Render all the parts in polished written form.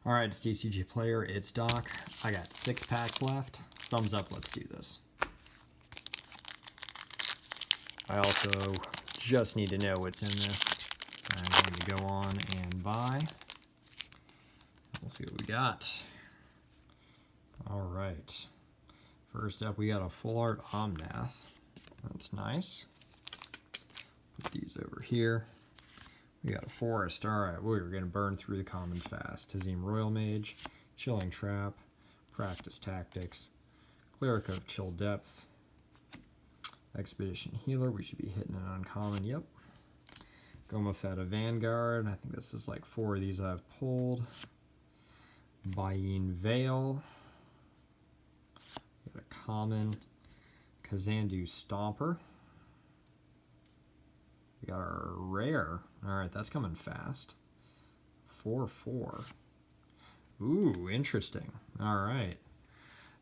All right, it's DCG Player, it's Doc. I got 6 packs left. Thumbs up, let's do this. I also just need to know what's in this. So I'm going to go on and buy. We'll see what we got. All right. First up, we got a full art Omnath. That's nice. Put these over here. We got a forest. All right, we're going to burn through the commons fast. Tazim Royal Mage, Chilling Trap, Practice Tactics, Cleric of Chill Depths, Expedition Healer. We should be hitting an uncommon. Yep. Goma Feta Vanguard. I think this is like 4 of these I've pulled. Bayin Veil. We got a common. Kazandu Stomper. We got our rare. All right, that's coming fast. 4/4. Ooh, interesting. All right.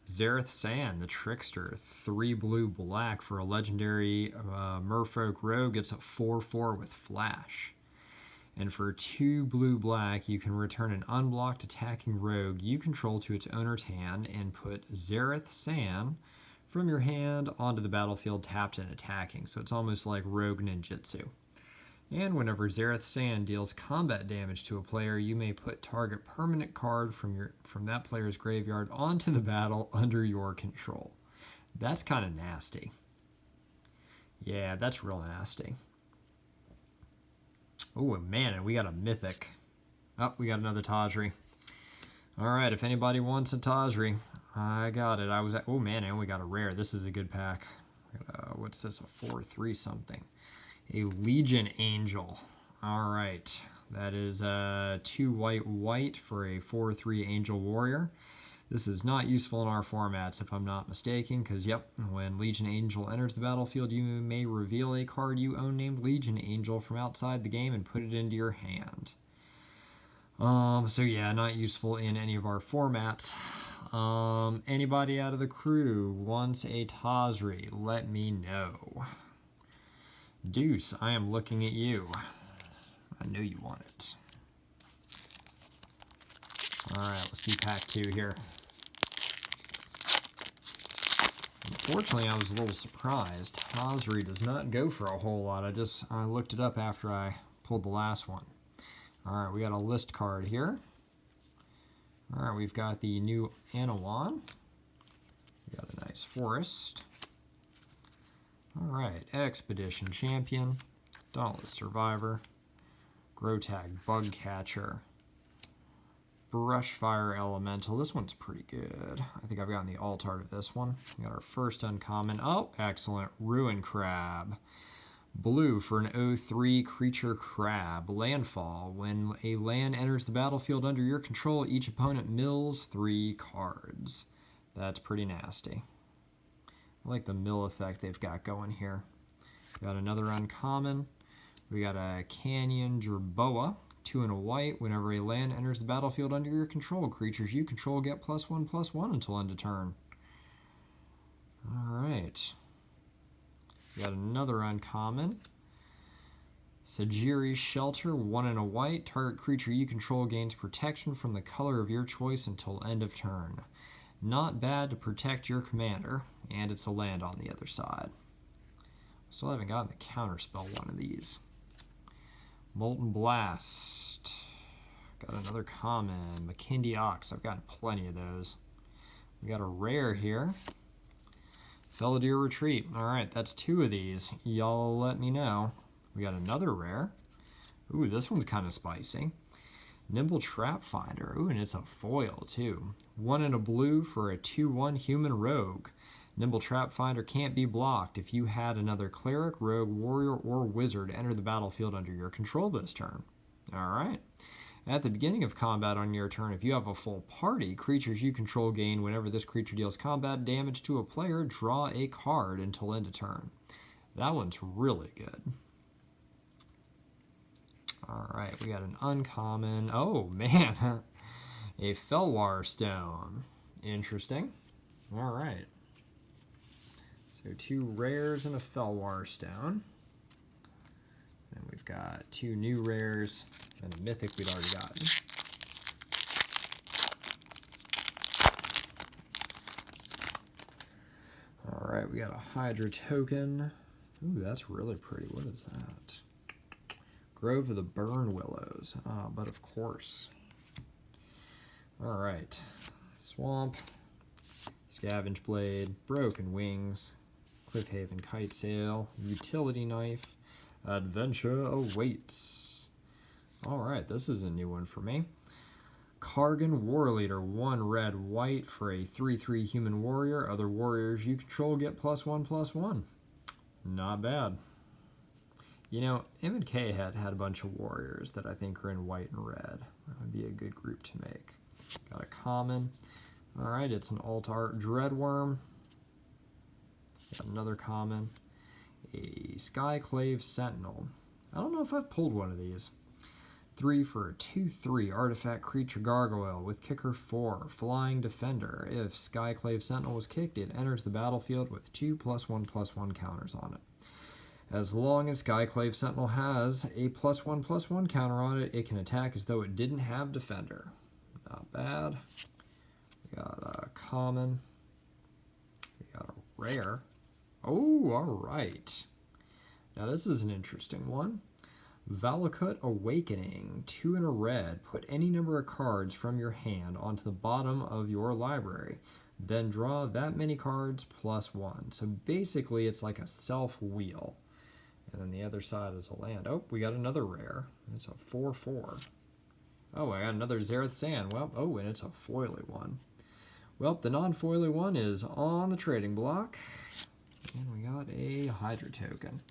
Xerath Sand, the Trickster. 3 blue black for a legendary Merfolk Rogue. Gets a 4/4 with Flash. And for 2 blue black, you can return an unblocked attacking rogue you control to its owner's hand and put Xerath Sand from your hand onto the battlefield tapped and attacking. So it's almost like Rogue Ninjutsu. And whenever Xerath Sand deals combat damage to a player, you may put target permanent card from that player's graveyard onto the battle under your control. That's kind of nasty. Yeah, that's real nasty. Oh, man, and we got a mythic. Oh, we got another Tajri. All right, if anybody wants a Tajri, I got it. Oh, man, and we got a rare. This is a good pack. What's this, a 4/3 something? A Legion Angel. All right, that is 2 white for a 4/3 Angel Warrior. This is not useful in our formats, if I'm not mistaken, because, yep, when Legion Angel enters the battlefield, you may reveal a card you own named Legion Angel from outside the game and put it into your hand. So, yeah, not useful in any of our formats. Anybody out of the crew wants a Tajri, let me know. Deuce, I am looking at you. I know you want it. All right, let's do pack 2 here. Unfortunately, I was a little surprised. Tajri does not go for a whole lot. I looked it up after I pulled the last one. All right, we got a list card here. All right, we've got the new Anawan. We got a nice forest. All right, Expedition Champion, Dauntless Survivor, Grotag Bugcatcher, Brushfire Elemental. This one's pretty good. I think I've gotten the alt art of this one. We got our first uncommon. Oh, excellent. Ruin Crab. Blue for an 0/3 creature crab. Landfall. When a land enters the battlefield under your control, each opponent mills 3 cards. That's pretty nasty. I like the mill effect they've got going here. We got another uncommon. We got a Canyon Jerboa. 2 and a white. Whenever a land enters the battlefield under your control, creatures you control get +1/+1 until end of turn. All right. We got another uncommon. Sajiri Shelter. 1 and a white. Target creature you control gains protection from the color of your choice until end of turn. Not bad to protect your commander, and it's a land on the other side. Still haven't gotten the counterspell one of these. Molten Blast. Got another common. Mackindy Ox. I've gotten plenty of those. We got a rare here. Felidar Retreat. All right, that's 2 of these. Y'all let me know. We got another rare. Ooh, this one's kind of spicy. Nimble Trap Finder. Ooh, and it's a foil, too. 1 and a blue for a 2/1 human rogue. Nimble Trap Finder can't be blocked if you had another cleric, rogue, warrior, or wizard enter the battlefield under your control this turn. All right. At the beginning of combat on your turn, if you have a full party, creatures you control gain whenever this creature deals combat damage to a player, draw a card until end of turn. That one's really good. All right, we got an uncommon. Oh, man. A Felwar Stone. Interesting. All right. So 2 rares and a Felwar Stone. And we've got 2 new rares and a mythic we'd already gotten. Alright, we got a Hydra token. Ooh, that's really pretty. What is that? Grove of the Burn Willows. But of course. Alright. Swamp. Scavenge Blade. Broken Wings. Cliffhaven Kite Sail. Utility Knife. Adventure Awaits. Alright, this is a new one for me. Kargan Warleader, 1 red, white for a 3/3 human warrior. Other warriors you control get +1/+1. Not bad. You know, M&K had a bunch of warriors that I think are in white and red. That would be a good group to make. Got a common. Alright, it's an alt art Dreadworm. Got another common. A Skyclave Sentinel. I don't know if I've pulled one of these. 3 for a 2/3 artifact creature gargoyle with kicker 4, flying defender. If Skyclave Sentinel was kicked, it enters the battlefield with 2 +1/+1 counters on it. As long as Skyclave Sentinel has a +1/+1 counter on it, it can attack as though it didn't have defender. Not bad. We got a common. We got a rare. Oh, alright. Now this is an interesting one. Valakut Awakening, 2 in a red. Put any number of cards from your hand onto the bottom of your library. Then draw that many cards +1. So basically it's like a self-wheel. And then the other side is a land. Oh, we got another rare. It's a 4/4. Oh, I got another Xerath Sand. Well, oh, and it's a foily one. Well, the non-foily one is on the trading block. And we got a Hydra token.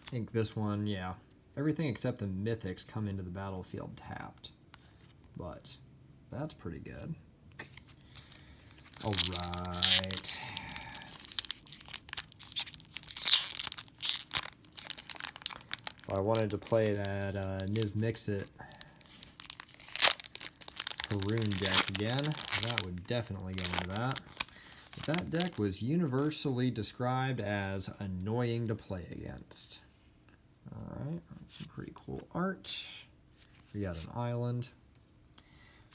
I think this one, yeah. Everything except the mythics come into the battlefield tapped. But that's pretty good. Alright. If I wanted to play that Niv Mixit Haroon deck again, that would definitely go into that. But that deck was universally described as annoying to play against. Alright, that's some pretty cool art. We got an island.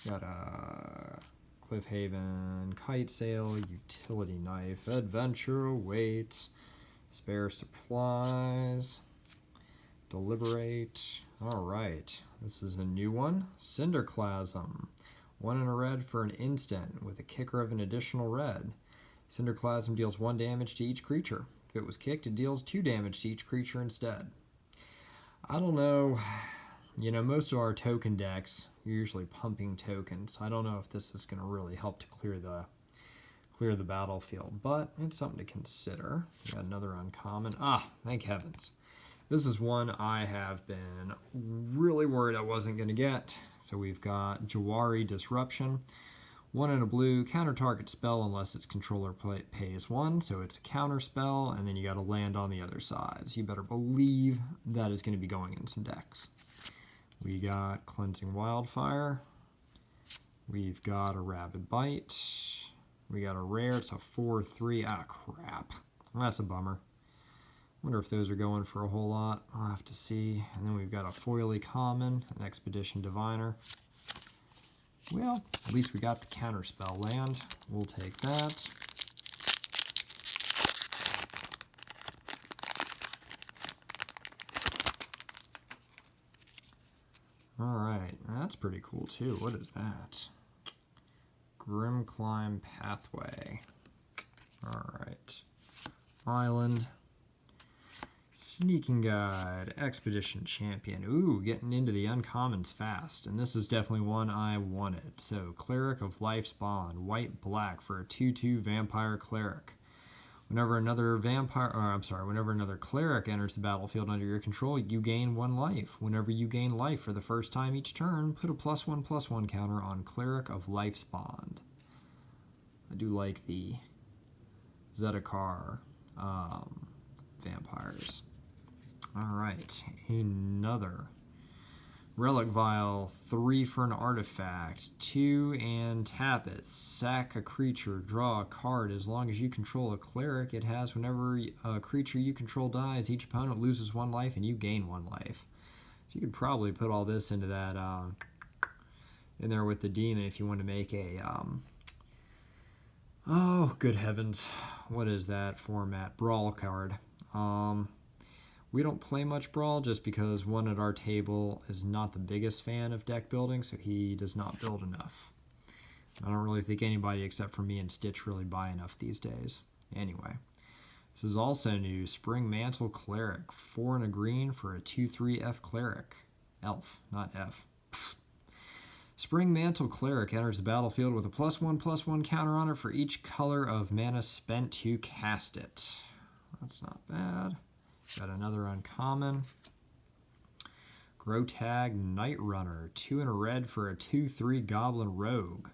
We got a Cliffhaven Kite Sail, Utility Knife, Adventure Awaits, Spare Supplies, Deliberate. Alright, this is a new one. Cinderclasm. 1 in a red for an instant with a kicker of an additional red. Cinderclasm deals 1 damage to each creature. If it was kicked, it deals 2 damage to each creature instead. I don't know. You know, most of our token decks are usually pumping tokens. I don't know if this is going to really help to clear the battlefield, but it's something to consider. We got another uncommon. Ah, thank heavens. This is one I have been really worried I wasn't going to get. So we've got Jawari Disruption. 1 in a blue, counter target spell unless its controller pays 1, so it's a counter spell, and then you got to land on the other side. So you better believe that is going to be going in some decks. We got Cleansing Wildfire. We've got a Rabid Bite. We got a rare, it's a 4/3. Ah, crap. That's a bummer. Wonder if those are going for a whole lot. I'll have to see. And then we've got a foily common, an Expedition Diviner. Well, at least we got the counterspell land. We'll take that. Alright, that's pretty cool too. What is that? Grim Climb Pathway. Alright. Island. Sneaking Guide, Expedition Champion. Ooh, getting into the uncommons fast. And this is definitely one I wanted. So, Cleric of Life's Bond, white-black for a 2/2 Vampire Cleric. Whenever another cleric enters the battlefield under your control, you gain 1 life. Whenever you gain life for the first time each turn, put a +1/+1 counter on Cleric of Life's Bond. I do like the Zendikar vampires. Alright, another Relic Vial, 3 for an artifact, 2 and tap it. Sack a creature, draw a card. As long as you control a cleric, it has whenever a creature you control dies, each opponent loses 1 life and you gain 1 life. So you could probably put all this into that, in there with the demon if you want to make a Oh, good heavens. What is that format? Brawl card. We don't play much Brawl just because one at our table is not the biggest fan of deck building, so he does not build enough. I don't really think anybody except for me and Stitch really buy enough these days. Anyway, this is also new. Spring Mantle Cleric. 4 and a green for a 2/3 F Cleric. Elf, not F. Spring Mantle Cleric enters the battlefield with a +1/+1 counter on it for each color of mana spent to cast it. That's not bad. Got another uncommon. Grotag Night Runner. 2 and a red for a 2/3 Goblin Rogue.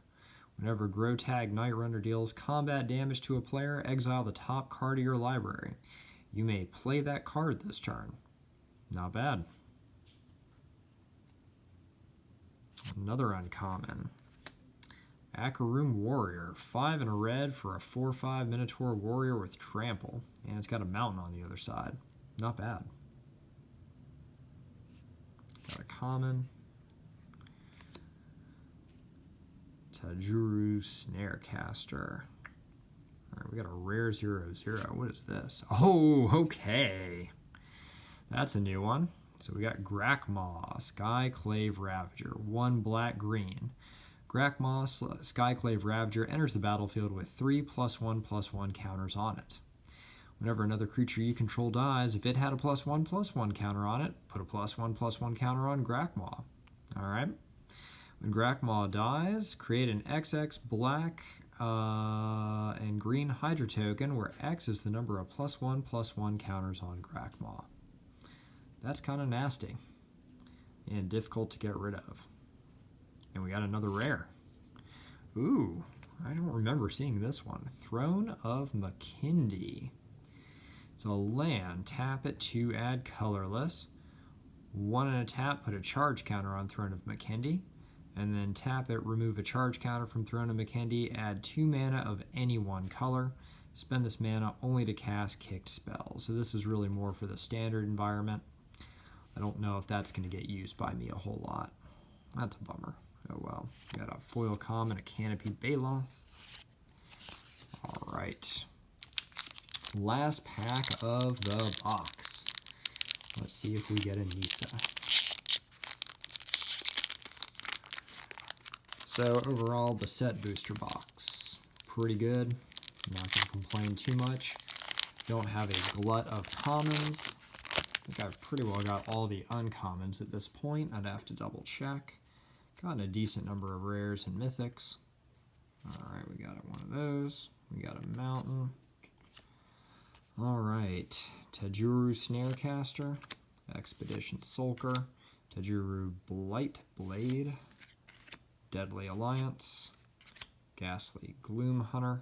Whenever Grotag Night Runner deals combat damage to a player, exile the top card of your library. You may play that card this turn. Not bad. Another uncommon. Akaroom Warrior. 5 and a red for a 4/5 Minotaur Warrior with Trample. And it's got a mountain on the other side. Not bad. Got a common. Tajuru Snarecaster. Alright, we got a rare 0/0. What is this? Oh, okay. That's a new one. So we got Grakmaw, Skyclave Ravager. 1 black-green. Grakmaw, Skyclave Ravager enters the battlefield with 3 +1/+1 counters on it. Whenever another creature you control dies, if it had a +1/+1 counter on it, put a +1/+1 counter on Grakmaw. Alright. When Grakmaw dies, create an XX black and green Hydra token where X is the number of +1/+1 counters on Grakmaw. That's kind of nasty and difficult to get rid of. And we got another rare. Ooh, I don't remember seeing this one. Throne of Mackindy. It's a land. Tap it to add colorless. 1 and a tap, put a charge counter on Throne of Mackindy. And then tap it, remove a charge counter from Throne of Mackindy, add 2 mana of any one color. Spend this mana only to cast kicked spells. So this is really more for the standard environment. I don't know if that's going to get used by me a whole lot. That's a bummer. Oh well. We got a foil common, a Canopy Baloth. Alright. Last pack of the box. Let's see if we get a Nisa. So overall, the set booster box. Pretty good. I'm not going to complain too much. Don't have a glut of commons. I think I've pretty well got all the uncommons at this point. I'd have to double check. Gotten a decent number of rares and mythics. Alright, we got one of those. We got a mountain. Alright, Tajuru Snarecaster, Expedition Sulker, Tajuru Blight Blade, Deadly Alliance, Ghastly Gloom Hunter,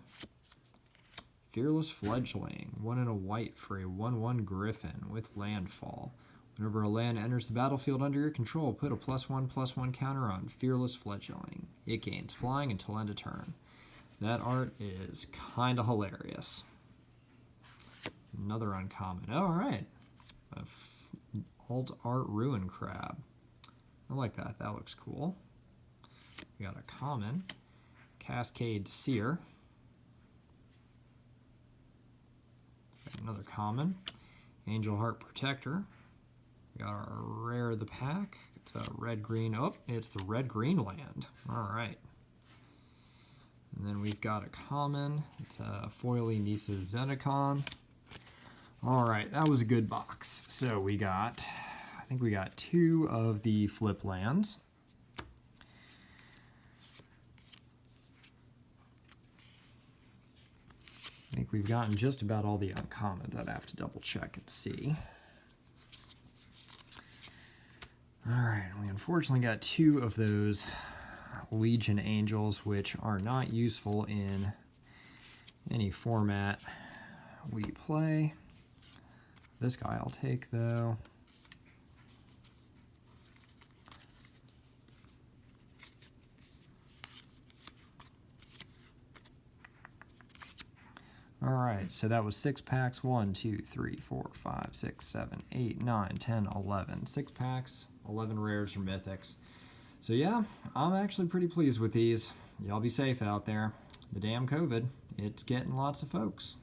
Fearless Fledgling, 1 and a white for a 1/1 Griffin with landfall. Whenever a land enters the battlefield under your control, put a +1/+1 counter on Fearless Fledgling. It gains flying until end of turn. That art is kind of hilarious. Another uncommon. Alright. Alt Art Ruin Crab. I like that. That looks cool. We got a common. Cascade Seer. Got another common. Angel Heart Protector. We got our rare of the pack. It's a red-green. Oh, it's the red-green land. Alright. And then we've got a common. It's a foily Nisa Zendikar. Alright, that was a good box. So we got, I think we got 2 of the flip lands. I think we've gotten just about all the uncommons. I'd have to double check and see. Alright, we unfortunately got 2 of those Legion Angels, which are not useful in any format we play. This guy I'll take, though. Alright, so that was 6 packs. 1, 2, 3, 4, 5, 6, 7, 8, 9, 10, 11. 6 packs, 11 rares or mythics. So yeah, I'm actually pretty pleased with these. Y'all be safe out there. the damn COVID, it's getting lots of folks.